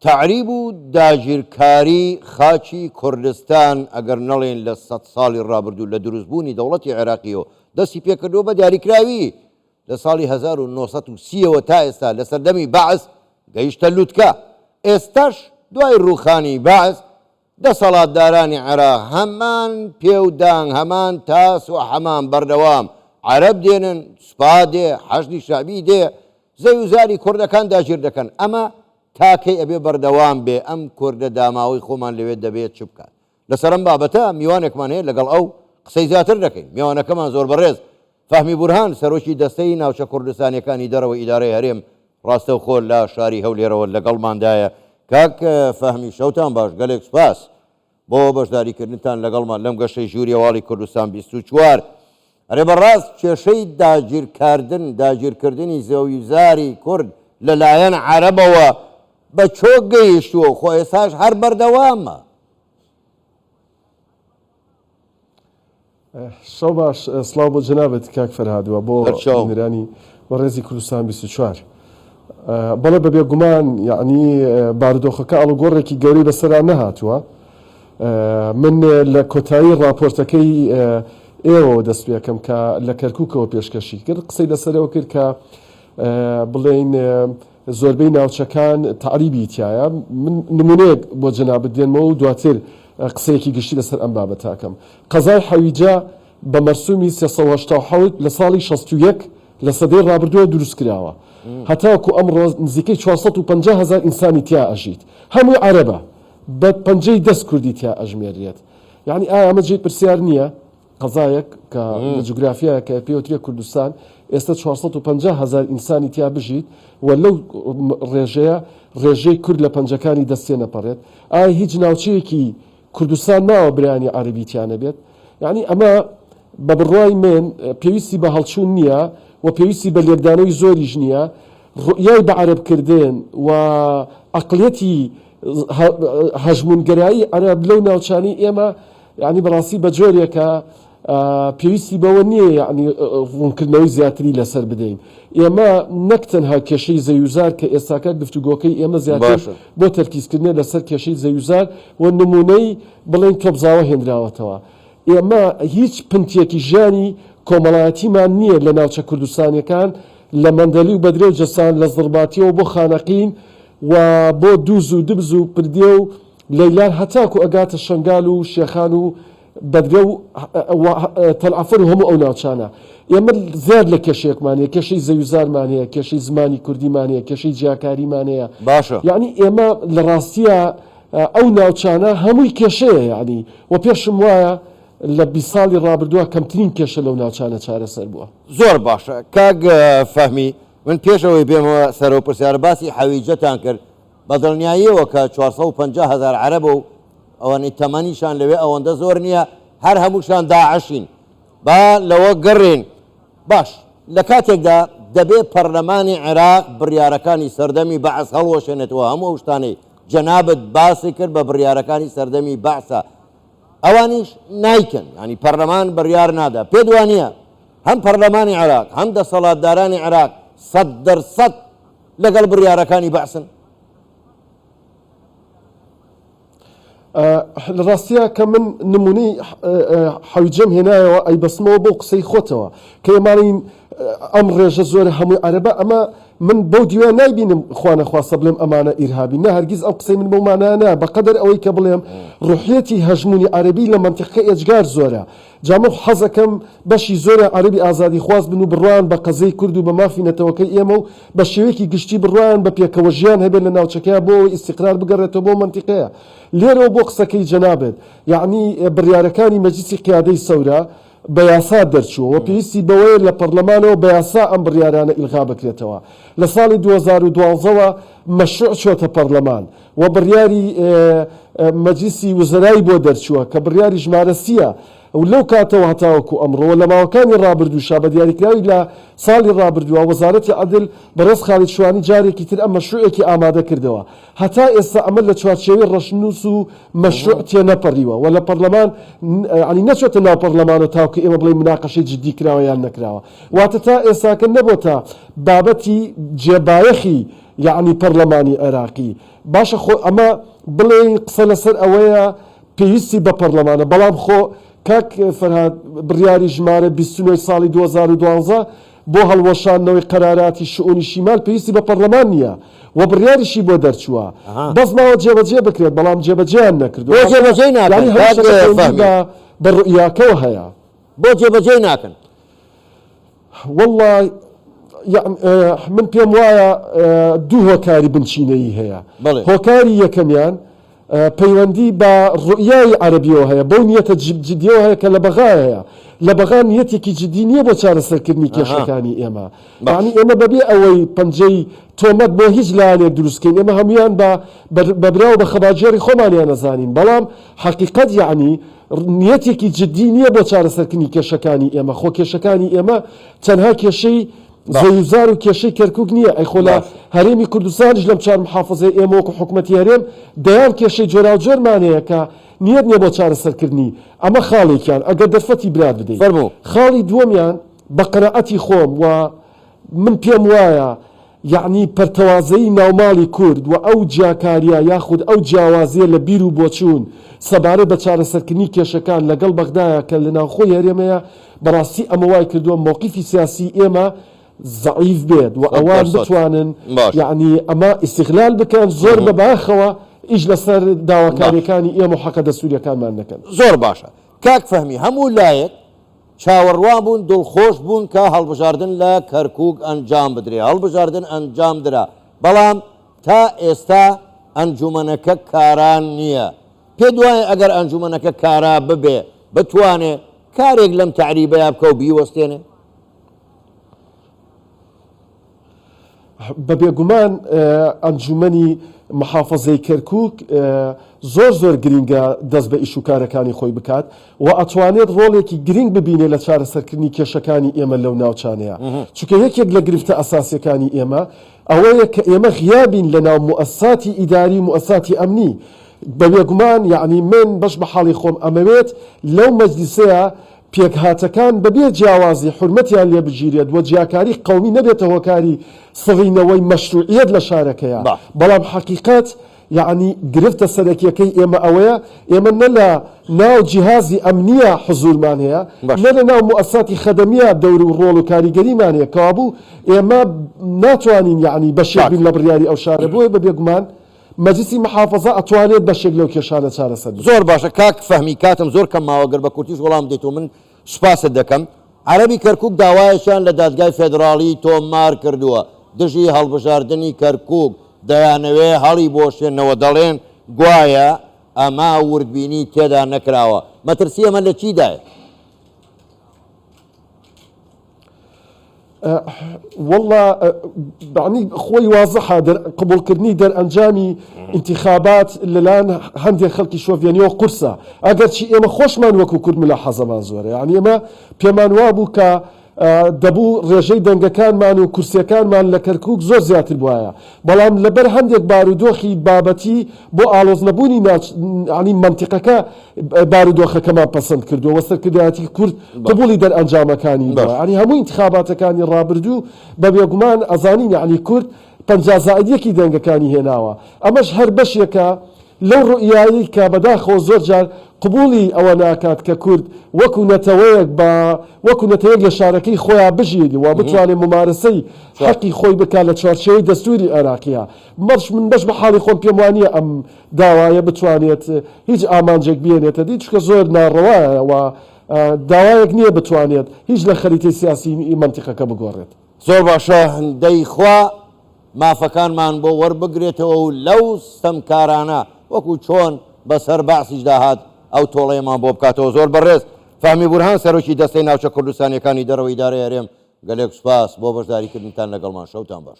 تعریب و داگیرکاری خاچی کوردستان ئەگەر نەڵێن لە 100 ساڵی ڕابردوو لە دروستبوونی دەوڵەتی عێراقیەوە دەستی پێکردەوە بە دیاریکراوی لە ساڵی 1930ەوە تا ئێستا لە سەردەمی بەعس گەیشتە لووتکە. ئێستاش دوای ڕووخانی بەعس دەسەڵاتدارانی عێراق هەمان پێودان هەمان تاس و هەمان بەردەوام عەرەب دێنن، سوپا دێ، حەشدی شەعبی دێ، زەوی و زاری کوردەکان داگیر دەکەن. ئەمە تاکەی ئەبێ بەردەوام بێ. ئەم کوردە داماوەی خۆمان لەوێت دەبێت چ بکات. لەسەر ئەم بابەتە میوانێکمان هەیە لەگەڵ ئەو قسەی زیاتر دەکەین. میوانەکەمان زۆر بەڕێز فەهمی بورهان سەرۆکی دەستەی ناوچە کوردستانیەکانی دەرەوە ئیدارەی هەرێم ڕاستەوخۆ لە شاری هەولێرەوە لەگەڵماندایە. کاک فەهمی شەوتان باش، گەلێک سوپاس بۆ بەشداریکردنتان لەگەڵمان لەم گەشەی ژووری هەواڵی کوردستان 24. ئەرێ بەڕاست کێشەی داگیرکردنی زەوی زاری کورد لەلایەن عەرەبەوە بە چۆک گەیشتووە خۆ ئێستاش هەر بەردەوامە. شەو باش، سڵاو بۆ جەنابەت کاک فەرهادوە بۆ بینەرانی وەڕێزی کوردستان 24. بەڵێ بەبێ گومان یعنی بارودۆخەکە ئەڵگۆڕێکی گەورەی بەسەرا نەهاتووە. من لە کۆتایی ڕاپۆرتەکەی ئێوە دەست پێکەم کە لە کەرکووکەوە پێشکەشی کرد، قسەی لەسەرەوە کرد کە بڵێن زۆربەی ناوچەکان تعریبی تایە. من نمونەیەک بۆ جەنابەت دێنمەوە و دواتر قسەیەکی گشتی لەسەر ئەم بابەتاکەم. قەزای حەویجە بە مەرسومی 387 لە ساڵی 61 لە سەدەی ڕابردووە دروست کراوە. هەتاکو ئەمڕۆ نزیکەی 450,000 ئینسانی تیا ئەژیت، هەموو عەرەبە بە پەنجەی دەست کوردی تیا ئەژمێرێت. یعنی ئایا ئەمە جێ پرسیار نییە؟ قەزایەک کە لە جوگرافیایە کە پێوترێ کوردستان ئێستا 450,000 ئینسانی تیا بژیت و لەو ڕێژەیە ڕێژەی کورد لە پەنجەکانی دەستێ نەپەڕێت. ئایا هیچ ناوچەیەکی کوردستان ناوە برانی عەرەبیتیانە بێت؟ یعنی ئەمە بە بڕوای من پێویستی بە هەڵچوون نییە و پێویستی بە لێکدانەوەی زۆریش نییە. ڕوئیای بە عەرەبکردن و عەقڵیەتی هەژمونگەرایی عەرەب لەو ناوچانی ئێمە یعنی بەڕاستی بە جۆرێکە پێویستی بەوە نییە یعنی ڕوونکردنەوەی زیاتری لەسەر بدەین. ئێمە نەک تەنها کێشەی زەویزار کە ئێستاکە گفتوگۆکەی ئێمە زیاتر بۆ تەرکیزکردنە لەسەر کێشەی زەویزار و نمونەی بڵێن تۆپزاوە هێنراوەتەوە. ئێمە هیچ پنتێکی ژیانی کۆمەڵایەتیمان نییە لە ناوچە کوردستانیەکان لە مەندەلی و بەدرێ و جەسان لە زڵباتیەوە بۆ خانەقین و بۆ دووز و دبز و پردێ و لەیلان هەتاکو ئەگاتە شنگال و شێخان و بەدرێ و تەلعەفەر و هەموو ئەو ناوچانە. ئێمە زیاد لە کێشەیەکمانەیە، کێشەی زەویزارمانەیە، کێشەی زمانی کوردیمانەیە، کێشەی جیاکاریمانەیە. باشە یعنی ئێمە لە ڕاستیە ئەو ناوچانە هەمووی کێشەیە یعنی و پێشم وایە لە 20 ساڵی ڕابردووە کەمترین کێشە لەو ناوچانە چارەسەر بووە. زۆر باشە کاک فەهمی، من پێشەوەی بێمەوە سەرەوە پرسیارە باسی حەویجەتان کرد بە دڵنیاییەوە کە 450,000 عەرەبە و ئەوانەی تەمەنیشان لەوێ ئەوەندە زۆر نییە، هەر هەمووشان داعەشین. با لەوە گەڕێن. باش لە کاتێکدا دەبێ پەرلەمانی عێراق بڕیارەکانی سەردەمی بەعس هەڵوەشێنێتەوە. هەموو ئەو شتانەی جەنابەت باسی کرد بە بڕیارەکانی سەردەمی بەعسە ئەوانیش نایکەن، ینی پەرلەمان بڕیار نادا. پێ دوانیە هەم پەرلەمانی عێراق هەم دەسەڵاتدارانی عێراق 100% لەگەڵ بڕیارەکانی بەعسن. لە ڕاستیە کە من نمونەی حەویجەم هێنایەوە ئەی بەسمەوە بۆ قسەی خۆتەوە کە ئێمانین ئەم ڕێژە زۆرە هەمووی عەرەبە. ئەمە من بەو دیوان نایبینم خوانەخواستە بڵێم ئەمانە ئیرهابی، نە هەرگیز ئەم قسەی من بەو مانایە بەقەدەر ئەوەی کە بڵێم ڕوحیەتی هەژمونی عەرەبی لە مەنتیقەکە ئێجگار زۆرە. جامە حەزەکەم بەشی زۆرە عەرەبی ئازادی خواست بن و بڕوان بە قەزەی کورد و بە مافی نەتەوەکەی ئێمە و بە شێوەیەکی گشتی بڕوان بە پێکەوە ژیان هەبێت لە ناوچەکەیە بۆ ئیستیقرار بگەڕێتەوە بۆ مەنتیقەیە. لێرەوە بۆ قسەکەی جەنابێت یعنی بڕیارەکانی مەجلیسی قیادەی سەورە بە یاسا دەرچووە و پێویستی بەوەیە لە پەرلەمانەوە بە یاسا ئەم بڕیارانە ئیلغا بکرێتەوە. لە ساڵی 2012ەوە مەشروع چۆتە پەرلەمان و بڕیاری مەجلیسی وزەرایی بۆ دەرچووە کە بڕیاری ژمارە 30ە و لەو کاتەوە هەتاوەکو ئەمڕۆ لە ماوەکانی ڕابردووشا بە دیاریکراوی لە ساڵی ڕابردووە وەزارەتی عەدل بەڕێز خالید شوانی جارێکی تر ئەم مەشروعێکی ئامادە کردەوە. هەتا ئێستا ئەمە لە چوارچێوەی ڕەشنووس و مەشروع تێنەپەڕیوە و لە پەرلەمان ینی نەچۆتە ناو پەرلەمانەوە تاوکە ئێمە بڵێ مناقەشەی جددی کراوە یان نەکراوە. واتە تا ئێستاکە نەبووە تا بابەتی جێبایەخی یعنی پەرلەمانی عێراقی باشە خۆ ئەمە بڵێ قسە لەسەر ئەوەیە پێویستی بە پەرلەمانە بەڵام خۆ کاک فەرهاد بڕیاری ژمارە 29 ساڵی 2012 بۆ هەڵوەشاندنەوەی قەراراتی شئونی شیمال پێویستی بە پەرلەمان نییە و بڕیاریشی بۆ دەرچووە بەس ماوە جێبەجێ بکرێت بەڵام جێبەجێیان نەکردو بە ڕوئیاکەوە هەیە بۆ جێبەجێ ناکەن والله من پێم وایە دوو هۆکاری بنچینەیی هەیە هۆکاری یەکەمیان پەیوەندی بە ڕوئیای عەرەبیەوە هەیە بەو نیەتە جدیەوە هەیە کە لە بەغا هەیە لە بەغا نیەتێکی جدی نییە بۆ چارەسەرکردنی کێشەکانی ئێمە یعنی ئێمە بەبێ ئەوەی پەنجەی تۆمەت بۆ هیچ لایەنێک دروستکەین ئێمە هەمویان بە براو بە خەباجێری خۆمانیان نەزانین بەڵام حەقیقەت یعنی نیەتێکی جدی نییە بۆ چارەسەرکردنی کێشەکانی ئێمە خۆ کێشەکانی ئێمە چەندها کێشەی زەوزار و کێشەی کەرکووک نییە ئەی خۆلا هەرێمی کوردستانیش لەم چوار محافظەی ئێمە وەکو حکوومەتی هەرێم دەیان کێشەی جۆرا و جۆرمانەیە کە نیەت نییە بۆ چارەسەرکردنی ئەمە خاڵێکیان ئەگەر دەرفەتی برات بدەیت خاڵی دووەمیان بە قەنەعەتی خۆم و من پێم وایە یعنی پەرتەوازەی ناوماڵی کورد و ئەو جیاکاریە یاخود ئەو جیاوازیە لە بیر و بۆچوون سەبارەت بە چارەسەرکردنی کێشەکان لەگەڵ بەغدایە کە لە ناوخۆی هەرێمەیە بەڕاستی ئەمە وای کردووە موقیفی سیاسی ئێمە ضعیف بێت و ئەوان بتوانن یعنی ئەمە ئیستیغلال بکەن زۆر بەباخەوە ئیش لەسەر داواکاریەکانی ئێمە و حەقە دەسووریەکانمان نەکەن زۆر باشە کاک فەهمی هەموو لایەک چاوەڕوا بوون دڵخۆش بوون کە هەڵبژاردن لە کەرکووک ئەنجام بدرێ هەڵبژاردن ئەنجام درا بەڵام تا ئێستا ئەنجومەنەکە کاران نییە پێ دوایە ئەگەر ئەنجومەنەکە کارا ببێ بتوانێ کارێک لەم تعریبەیە بکە و بیوەستێنێ بەبێگومان ئەنجومەنی محافەزەی کەرکووک زۆر گرینگە دەست بە ئیش و کارەکانی خۆی بکات و ئەتوانێت ڕۆڵێکی گرنگ ببینێ لە چارەسەرکردنی کێشەکانی ئێمە لەو ناوچانەیە چونکە یەکێک لە گرفتە ئەساسیەکانی ئێمە ئەوەیە کە ئێمە غیابین لە ناو موئەسساتی ئیداری و موئەسساتی ئەمنی بەبێگومان یعنی من بەش بە حاڵی خۆم ئەمەوێت لەو مەجلیسەیە پێکهاتەکان بەبێ جیاوازی حرمەتیان لێ بگیرێت و جیاکاری قەومی نەبێتە هۆکاری سڕینەوەی مەشروعیەت لە شارەکەیە بەڵام حەقیقەت یعنی گرفتە سەرەکیەکەی ئێمە ئەوەیە ئێمە نە لە ناو جیهازی ئەمنیە حزورمان هەیە نە لە ناو موئەسساتی خەدەمیە دەور و ڕۆڵ و کاریگەریمان هەیە کەوابوو ئێمە ناتوانین یعنی بەشێک بین لە بڕیاری ئەو شارە بۆیە بەبێگومان مەجلیسی محافەزە ئەتوانێت بەشێک لەو کێشانە چارەسەر زۆر باشە کاک فەهمی کاتم زۆر کەم ماوەگەر بە کورتیش وەڵام دێت و من سوپاست دەکەم عەرەبی کەرکووک داوایەشان لە دادگای فێدراڵی تۆمار کردووە دژی هەڵبژاردننی کەرکووک دەیانەوێ هەڵی بۆشێنەوە دەڵێن گوایە ئەما وردبینی تێدا نەکراوە مەترسی ئەمە لە چیدایە والله بعنی خۆی وازەحە قبولکردنی دەرئەنجامی انتخابات لەلایەن هەندێک خەڵکی شۆڤێنیەوە قورسە ئەگەرچی ئێمە خۆشمان وەکو کورد ملاحەزەمان زۆرە یعنی ئێمە پێمان وابوو کە دەبوو ڕێژەی دەنگەکانمان و کورسیەکانمان لە کەرکووک زۆر زیاتر بواە بەڵام لەبەر هەندێک بارودۆخی بابەتی بۆ ئالۆزنەبوونی ینی منتیقەکە بارودۆخەکەمان پەسەند کردووە وەسەرکردایەتی کورد قبولی دەرئەنجامەکانی ینی هەموو انتخاباتەکانی ڕابردوو بە بێگومان ئەزانین ینی کورد پەنجازائیدیەکی دەنگەکانی هێناوە ئەمەش هەر بەشێکە لەو ڕوئیایی کە بەداخەوە زۆر جار قبولی ئەوە ناکات کە کورد وەکو نەتەوەیەک لە شارەکەی خۆیان بژیت و بتوانێت ممارسەی حەقی خۆی بکات لە چوارچێوەی دەستوری عێراقیە من بەش بە حاڵی خۆم پێم وانییە ئەم داوایە بتوانێت هیچ ئامانجێک بێنێتە دی چکە زۆر ناڕەوایە و داوایەک نییە بتوانێت هیچ لە خەریتەی سیاسی منتیقەکە بگۆڕێت زۆر باشە هەندەی خوا مافەکانمان بۆ وەربگرێتەوە و لەو ستەمکارانە وەکو چۆن بەسەر باسیش داهات ئەو تۆڵەیەمان بۆ بکاتەوە زۆر بەڕێز فەهمی بورهان سەرۆکی دەستەی ناوچە کوردستانیەکانی دەرەوەی ئیدارەی هەرێم گەلێک سوپاس بۆ بەشداریکردنتان لەگەڵمان شەوتان باش